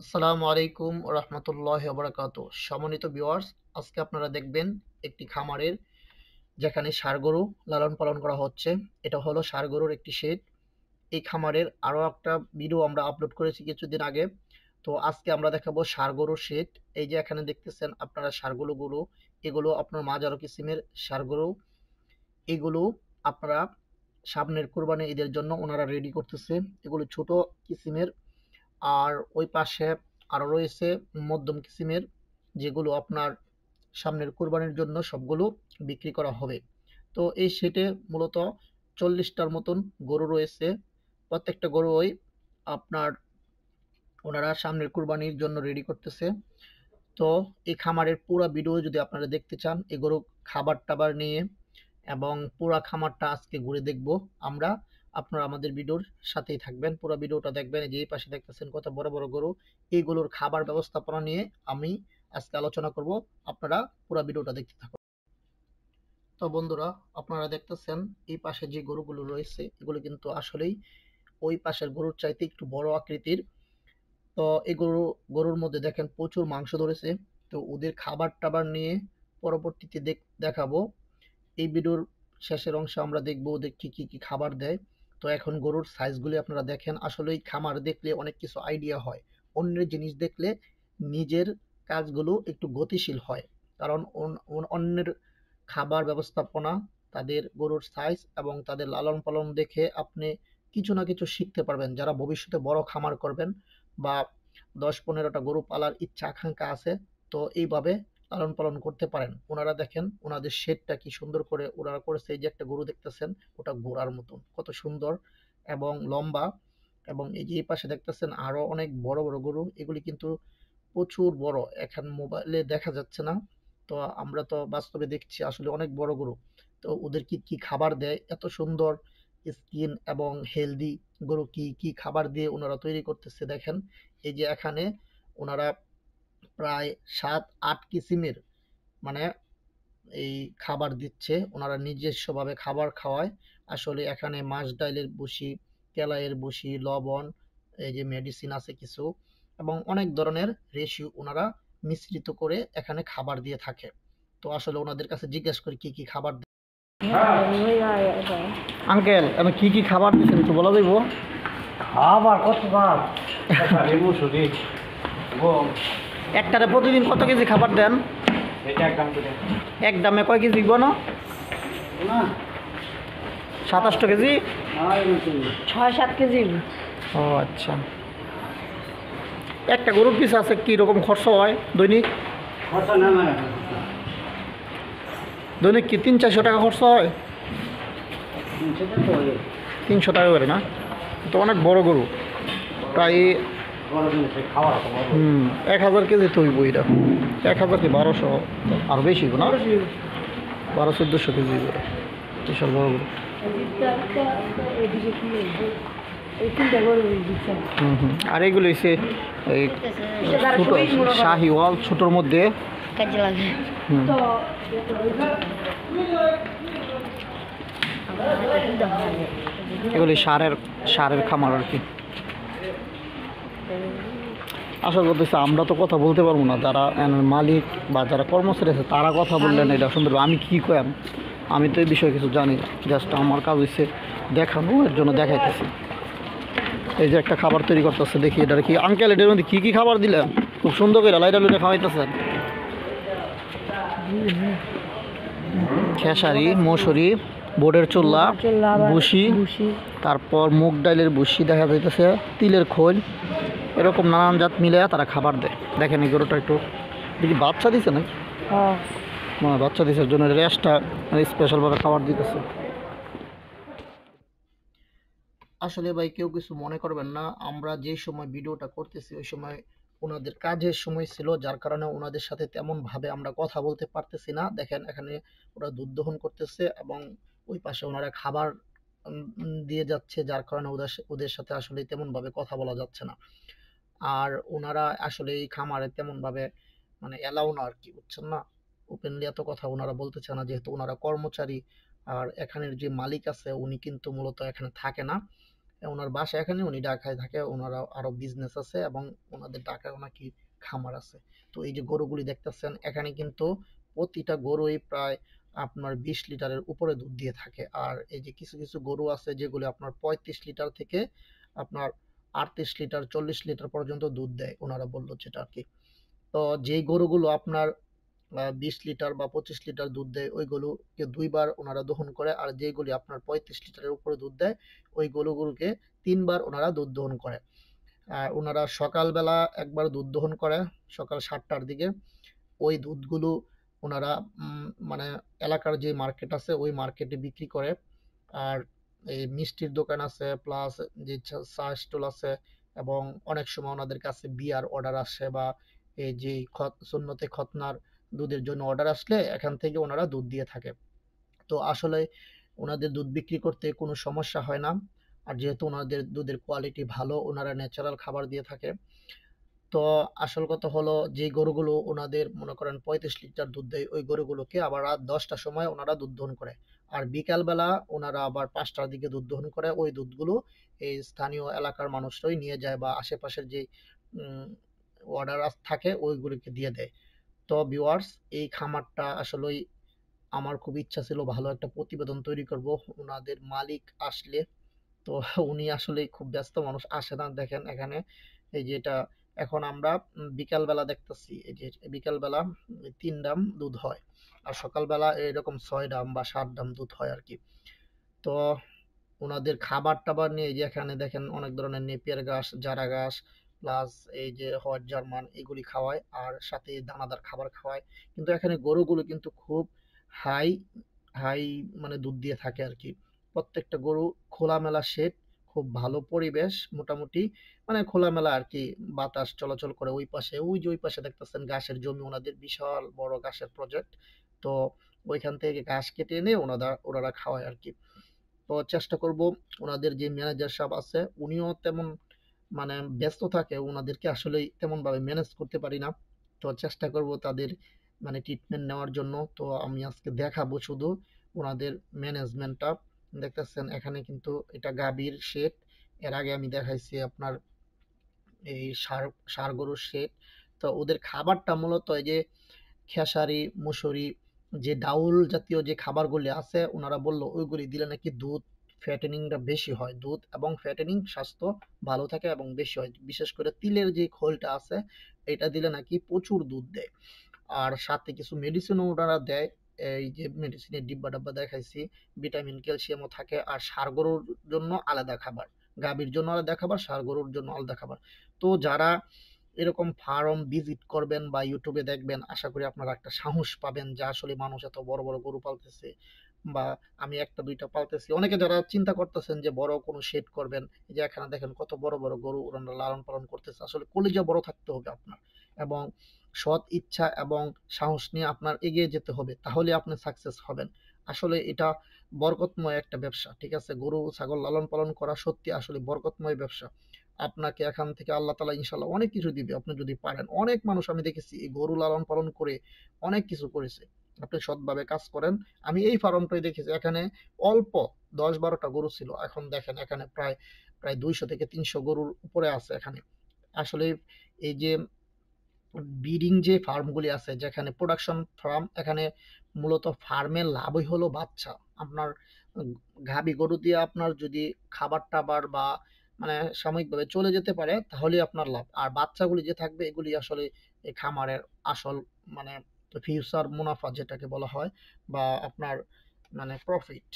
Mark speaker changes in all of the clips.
Speaker 1: আসসালামু আলাইকুম রহমতুল্লাহ বারাকাতু। সম্মানিত ভিউয়ার্স, আজকে আপনারা দেখবেন একটি খামারের যেখানে ষাঁড় গরু লালন পালন করা হচ্ছে। এটা হলো ষাঁড় গরুর একটি শেড। এই খামারের আরও একটা ভিডিও আমরা আপলোড করেছি কিছুদিন আগে। তো আজকে আমরা দেখাবো ষাঁড় গরুর শেড। এই যে এখানে দেখতেছেন আপনারা ষাঁড় গরুগুলো, এগুলো আপনার মাজারো কিসিমের ষাঁড় গরু। এগুলো আপনারা সামনের কোরবানি ঈদের জন্য ওনারা রেডি করতেছে। এগুলো ছোট কিসিমের। আর ওই পাশে আরও রয়েছে মধ্যম কিসিমের, যেগুলো আপনার সামনের কোরবানির জন্য সবগুলো বিক্রি করা হবে। তো এই সেটে মূলত 40টার মতন গরু রয়েছে। প্রত্যেকটা গরুই আপনার ওনারা সামনের কোরবানির জন্য রেডি করতেছে। তো এই খামারের পুরো ভিডিও যদি আপনারা দেখতে চান, এই গরু খাবার টাবার নিয়ে এবং পুরা খামারটা আজকে ঘুরে দেখব আমরা। আপনারা আমাদের ভিডিওর সাথেই থাকবেন, পুরো ভিডিওটা দেখবেন। এই যে এই পাশে দেখতেছেন কত বড় বড় গরু, এইগুলোর খাবার ব্যবস্থাপনা নিয়ে আমি আজকে আলোচনা করব। আপনারা পুরো ভিডিওটা দেখতে থাকুন। তো বন্ধুরা, আপনারা দেখতেছেন এই পাশে যে গরুগুলো রয়েছে এগুলো কিন্তু আসলেই ওই পাশের গরুর চাইতে একটু বড় আকৃতির। তো এই গরুর মধ্যে দেখেন প্রচুর মাংস ধরেছে। তো ওদের খাবার টাবার নিয়ে পরবর্তীতে দেখাবো। এই ভিডিওর শেষের অংশে আমরা দেখব ওদের কি খাবার দেয়। তো এখন গরুর সাইজগুলি আপনারা দেখেন। আসলেই খামার দেখলে অনেক কিছু আইডিয়া হয়। অন্যের জিনিস দেখলে নিজের কাজগুলো একটু গতিশীল হয়। কারণ অন্যের খাবার ব্যবস্থাপনা, তাদের গরুর সাইজ এবং তাদের লালন পালন দেখে আপনি কিছু না কিছু শিখতে পারবেন। যারা ভবিষ্যতে বড় খামার করবেন বা 10-15টা গরু পালার ইচ্ছা আকাঙ্ক্ষা আছে, তো এইভাবে লালন পালন করতে পারেন। ওনারা দেখেন ওনাদের শেডটা কি সুন্দর করে ওনারা করেছে। এই যে একটা গরু দেখতেছেন, ওটা ঘোড়ার মতন কত সুন্দর এবং লম্বা। এবং এই যে এই পাশে দেখতেছেন আরো অনেক বড় বড় গরু। এগুলি কিন্তু প্রচুর বড়, এখন মোবাইলে দেখা যাচ্ছে না। তো আমরা তো বাস্তবে দেখছি আসলে অনেক বড় গরু। তো ওদের কি খাবার দেয়, এত সুন্দর স্কিন এবং হেলদি গরু কি খাবার দিয়ে ওনারা তৈরি করতেছে দেখেন। এই যে এখানে ওনারা প্রায় 7-8 কিসিমের, মানে এই খাবার দিচ্ছে। ওনারা নিজস্বভাবে খাবার খাওয়ায়। আসলে এখানে মাছ ডাইলের বসি, কেলাইয়ের বসি, লবণ, এই যে মেডিসিন আছে কিছু, এবং অনেক ধরনের রেশিও ওনারা মিশ্রিত করে এখানে খাবার দিয়ে থাকে। তো আসলে ওনাদের কাছে জিজ্ঞেস করি কি খাবার আঙ্কেল, আমি কি খাবার দিচ্ছেন একটু বলা যাইব?
Speaker 2: খাবার কতবার মুসুরি
Speaker 1: একটারে প্রতিদিন কত কেজি খাবার দেন?
Speaker 2: এটা একদম করে
Speaker 1: এক দামে কয় কেজি বনো?
Speaker 2: না
Speaker 1: 27 কেজি।
Speaker 3: 6-7 কেজি।
Speaker 1: ও আচ্ছা। একটা গরুর পিস আছে কি রকম খরচ হয় দৈনিক?
Speaker 2: খরচা না মানে
Speaker 1: দৈনিক কি 300-400 টাকা খরচ হয়? 300 টাকা করে না? তো অনেক বড় গরু, প্রায়
Speaker 2: খাওয়া
Speaker 1: 1000 কেজি তো হইব। এটা 1000 কি 1200, আরও বেশি না? 1200-1400 কেজি করে বিশাল বড় গরু। আর এইগুলো হচ্ছে এই ছোটো শাহিওয়াল, ছোটোর মধ্যে
Speaker 3: কাজে লাগে।
Speaker 1: এগুলি সারের খামার আর কি। আশা করতেছি আমরা তো কথা বলতে পারবো না, যারা মালিক বা যারা কর্মচারী আছে তারা কথা বললেন এটা সুন্দর। আমি কি কয়াম, আমি তো এই বিষয়ে কিছু জানি না। জাস্ট আমার কাজ হচ্ছে দেখানো, এর জন্য দেখাইতেছি। এই যে একটা খাবার তৈরি করতেছে, দেখি এটা কি। আঙ্কেল, এটার মধ্যে কি কি খাবার দিলেন? খুব সুন্দর করে লাইটা লুইটা খাওয়াইতেছেন। খেসারি, মসুরি, বোর্ডের চুল্লা, ভুসি, তারপর মুগ ডালের ভুসি দেখা যাইতেছে, তিলের খোল, এরকম নানান জাত মিলে তারা খাবার দেয়। দেখেন এই গরুটা একটু দেখি বাচ্চা দিছে নাকি? বাচ্চা দিছে জন্য রেস্টটা স্পেশালভাবে খাবার দিতেছে। আসলে ভাই কেউ কিছু মনে করবেন না, আমরা যে সময় ভিডিওটা করতেছি ওই সময় ওনাদের কাজের সময় ছিল, যার কারণে ওনাদের সাথে তেমন ভাবে আমরা কথা বলতে পারতেছি না। দেখেন এখানে ওরা দুধ দহন করতেছে এবং ওই পাশে ওনারা খাবার দিয়ে যাচ্ছে, যার কারণে ওদের সাথে আসলে তেমন ভাবে কথা বলা যাচ্ছে না। আর ওনারা আসলে এই খামারে তেমন ভাবে মানে এলাও না আর কি, বুঝছেন না? ওপেনলি এত কথা ওনারা বলতেছে না, যেহেতু ওনারা কর্মচারী। আর এখানের যে মালিক আছে উনি কিন্তু মূলত এখানে থাকে না। ওনার বাসা এখানে, উনি ঢাকায় থাকে, ওনারা আরো বিজনেস আছে এবং ওনাদের ঢাকায় নাকি খামার আছে। তো এই যে গরুগুলি দেখতেছেন এখানে কিন্তু প্রতিটা গরুই প্রায় আপনার 20 লিটারের উপরে দুধ দিয়ে থাকে। আর এই যে কিছু কিছু গরু আছে যেগুলি আপনার 35 লিটার থেকে আপনার 38 লিটার 40 লিটার পর্যন্ত দুধ দেয়, ওনারা বললো যেটা আর কি। তো যেই গরুগুলো আপনার 20 লিটার বা 25 লিটার দুধ দেয় ওইগুলোকে 2 বার ওনারা দহন করে, আর যেগুলি আপনার 35 লিটারের উপরে দুধ দেয় ওই গরুগুলোকে 3 বার ওনারা দুধ দহন করে। আর ওনারা সকালবেলা একবার দুধ দহন করে সকাল 7টার দিকে। ওই দুধগুলো ওনারা মানে এলাকার যে মার্কেট আছে ওই মার্কেটে বিক্রি করে। আর এই মিষ্টির দোকান আছে, প্লাস যে চা স্টল আছে, এবং অনেক সময় ওনাদের কাছে বিয়ার অর্ডার আসে, বা এই যে সুন্নতে খতনার দুধের জন্য অর্ডার আসলে এখান থেকে ওনারা দুধ দিয়ে থাকে। তো আসলে ওনাদের দুধ বিক্রি করতে কোনো সমস্যা হয় না। আর যেহেতু ওনাদের দুধের কোয়ালিটি ভালো, ওনারা ন্যাচারাল খাবার দিয়ে থাকে। তো আসল কথা হলো যে গরুগুলো ওনাদের মনে করেন 35 লিটার দুধ দেয় ওই গরুগুলোকে আবার রাত 10টার সময় ওনারা দুধ দহন করে। আর বিকালবেলা ওনারা আবার 5টার দিকে দুধ দহন করে। ওই দুধগুলো এই স্থানীয় এলাকার মানুষরাই নিয়ে যায়, বা আশেপাশের যে অর্ডার থাকে ওইগুলিকে দিয়ে দেয়। তো ভিউয়ার্স, এই খামারটা আসলেই আমার খুব ইচ্ছা ছিল ভালো একটা প্রতিবেদন তৈরি করব ওনাদের মালিক আসলে। তো উনি আসলেই খুব ব্যস্ত মানুষ, আসে না। দেখেন এখানে এই যে এটা এখন আমরা বিকালবেলা দেখতেছি, এই যে বিকালবেলা 3 ড্রাম দুধ হয়, আর সকালবেলা এরকম 6 ড্রাম বা 7 ড্রাম দুধ হয় আর কি। তো ওনাদের খাবার টাবার নিয়ে এই যে এখানে দেখেন অনেক ধরনের নেপিয়ার ঘাস, জারা ঘাস, প্লাস এই যে হোয়াইট জার্মান এগুলি খাওয়ায়, আর সাথে দানাদার খাবার খাওয়ায়। কিন্তু এখানে গরুগুলো কিন্তু খুব হাই হাই মানে দুধ দিয়ে থাকে আর কি। প্রত্যেকটা গরু খোলামেলা শেড, খুব ভালো পরিবেশ মোটামুটি, মানে খোলামেলা আর কি, বাতাস চলাচল করে। ওই পাশে ওই যে ওই পাশে দেখতেছেন ঘাসের জমি, ওনাদের বিশাল বড় ঘাসের প্রজেক্ট। তো ওইখান থেকে ঘাস কেটে এনে ওনারা খাওয়ায় আর কি। তো চেষ্টা করব ওনাদের যে ম্যানেজার সাহেব আছে উনিও তেমন মানে ব্যস্ত থাকে, ওনাদেরকে আসলে তেমন ভাবে ম্যানেজ করতে পারি না। তো চেষ্টা করব তাদের মানে ট্রিটমেন্ট নেওয়ার জন্য। তো আমি আজকে দেখাবো শুধু ওনাদের ম্যানেজমেন্টটা। দেখতেছেন এখানে কিন্তু এটা গাভীর শেড, এর আগে আমি দেখাইছি আপনার এই ষাঁড় গরুর শেড। তো ওদের খাবারটা মূলত এই যে খেসারি, মুসুরি, যে ডাউল জাতীয় যে খাবারগুলি আছে ওনারা বলল ওইগুলি দিলে নাকি দুধ ফ্যাটেনিংটা বেশি হয়, দুধ এবং ফ্যাটেনিং স্বাস্থ্য ভালো থাকে এবং বেশি হয়। বিশেষ করে তিলের যে খোলটা আছে এটা দিলে নাকি প্রচুর দুধ দেয়। আর সাথে কিছু মেডিসিনও ওনারা দেয়, এই যে মেডিসিনের ডিব্বা ডাব্বা দেখাইছি, ভিটামিন ক্যালসিয়ামও থাকে। আর ষাঁড় গরুর জন্য আলাদা খাবার, গাভীর জন্য আলাদা খাবার, ষাঁড় গরুর জন্য আলাদা খাবার। তো যারা এরকম ফার্ম ভিজিট করবেন বা ইউটিউবে দেখবেন, আশা করি আপনারা একটা সাহস পাবেন যে আসলে মানুষ এত বড় বড় গরু পালতেছে, বা আমি একটা দুইটা পালতেছি। অনেকে যারা চিন্তা করতেছেন যে বড় কোনো শেড করবেন, এই যে এখানে দেখেন কত বড় বড় গরু ওনারা লালন পালন করতেছে। আসলে কলিজা বড় থাকতে হবে আপনার, এবং সৎ ইচ্ছা এবং সাহস নিয়ে আপনার এগিয়ে যেতে হবে, তাহলে আপনি সাকসেস হবেন। আসলে এটা বরকতময় একটা ব্যবসা, ঠিক আছে? গরু ছাগল লালন পালন করা সত্যি আসলে বরকতময় ব্যবসা। আপনাকে এখান থেকে আল্লাহ তালা ইনশাল্লাহ অনেক কিছু দিবে আপনি যদি পারেন। অনেক মানুষ আমি দেখেছি এই গরু লালন পালন করে অনেক কিছু করেছে। আপনি সৎভাবে কাজ করেন। আমি এই ফার্মটাই দেখেছি, এখানে অল্প 10-12টা গরু ছিল, এখন দেখেন এখানে প্রায় প্রায় 200 থেকে 300 গরুর উপরে আছে এখানে। আসলে এই যে ব্রিডিং যে ফার্মগুলি আছে, যেখানে প্রোডাকশন ফার্ম, এখানে মূলত ফার্মের লাভই হলো বাচ্চা। আপনার গাভী গরু দিয়ে আপনার যদি খাবার টাবার বা মানে সাময়িকভাবে চলে যেতে পারে তাহলে আপনার লাভ। আর বাচ্চাগুলি যে থাকবে এগুলি আসলে এই খামারের আসল মানে ফিউচার মুনাফা যেটাকে বলা হয়, বা আপনার মানে প্রফিট।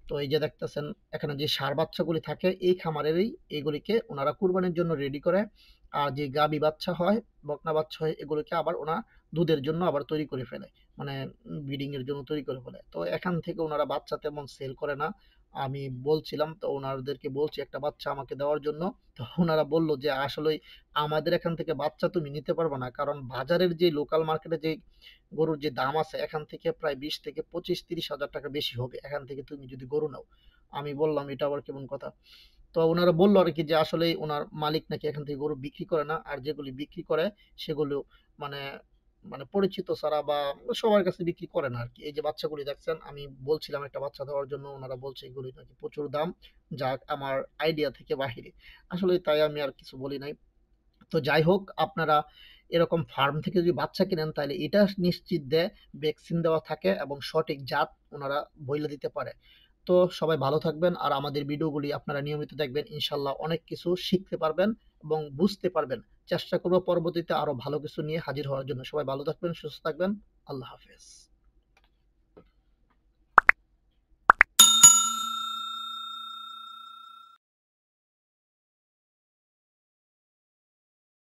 Speaker 1: তো এই যে দেখতেছেন এখানে যে ষাঁড় বাচ্চাগুলি থাকে এই খামারেরই, এগুলিকে ওনারা কুরবানির জন্য রেডি করে। আর যে গাবি বাচ্চা হয়, বকনা বাচ্চা হয়, এগুলোকে আবার ওনারা দুধের জন্য আবার তৈরি করে ফেলে, মানে ব্রিডিং এর জন্য তৈরি করে ফেলে। তো এখান থেকে ওনারা বাচ্চা তেমন সেল করে না। আমি বলছিলাম তো ওনাদেরকে, বলছি একটা বাচ্চা আমাকে দেওয়ার জন্য। তো ওনারা বলল যে আসলে আমাদের এখান থেকে বাচ্চা তুমি নিতে পারবে না, কারণ বাজারের যে লোকাল মার্কেটে যে গরুর যে দাম আছে এখান থেকে প্রায় 20 থেকে 25-30 হাজার টাকা বেশি হবে এখান থেকে তুমি যদি গরু নাও। আমি বললাম এটা আবার কেমন কথা? তো ওনারা বললো আর কি যে আসলে ওনার মালিক নাকি এখান থেকে গরু বিক্রি করে না, আর যেগুলি বিক্রি করে সেগুলো মানে মানে পরিচিত ছাড়া বা সবার কাছে বিক্রি করে না আরকি। এই যে বাচ্চাগুলি দেখছেন, আমি বলছিলাম একটা বাচ্চা দেওয়ার জন্য, ওনারা বলছে এগুলি নাকি প্রচুর দাম, যা আমার আইডিয়া থেকে বাহিরে। আসলে তাই আমি আর কিছু বলি নাই। তো যাই হোক, আপনারা এরকম ফার্ম থেকে যদি বাচ্চা কিনেন তাহলে এটা নিশ্চিত ভ্যাকসিন দেওয়া থাকে এবং সঠিক জাত ওনারা বইলে দিতে পারে। তো সবাই ভালো থাকবেন আর আমাদের ভিডিওগুলি আপনারা নিয়মিত দেখবেন, ইনশাল্লাহ অনেক কিছু শিখতে পারবেন এবং বুঝতে পারবেন। চেষ্টা করব পরবর্তীতে আরো ভালো কিছু নিয়ে হাজির হওয়ার জন্য। সবাই ভালো থাকবেন, সুস্থ থাকবেন। আল্লাহ হাফেজ।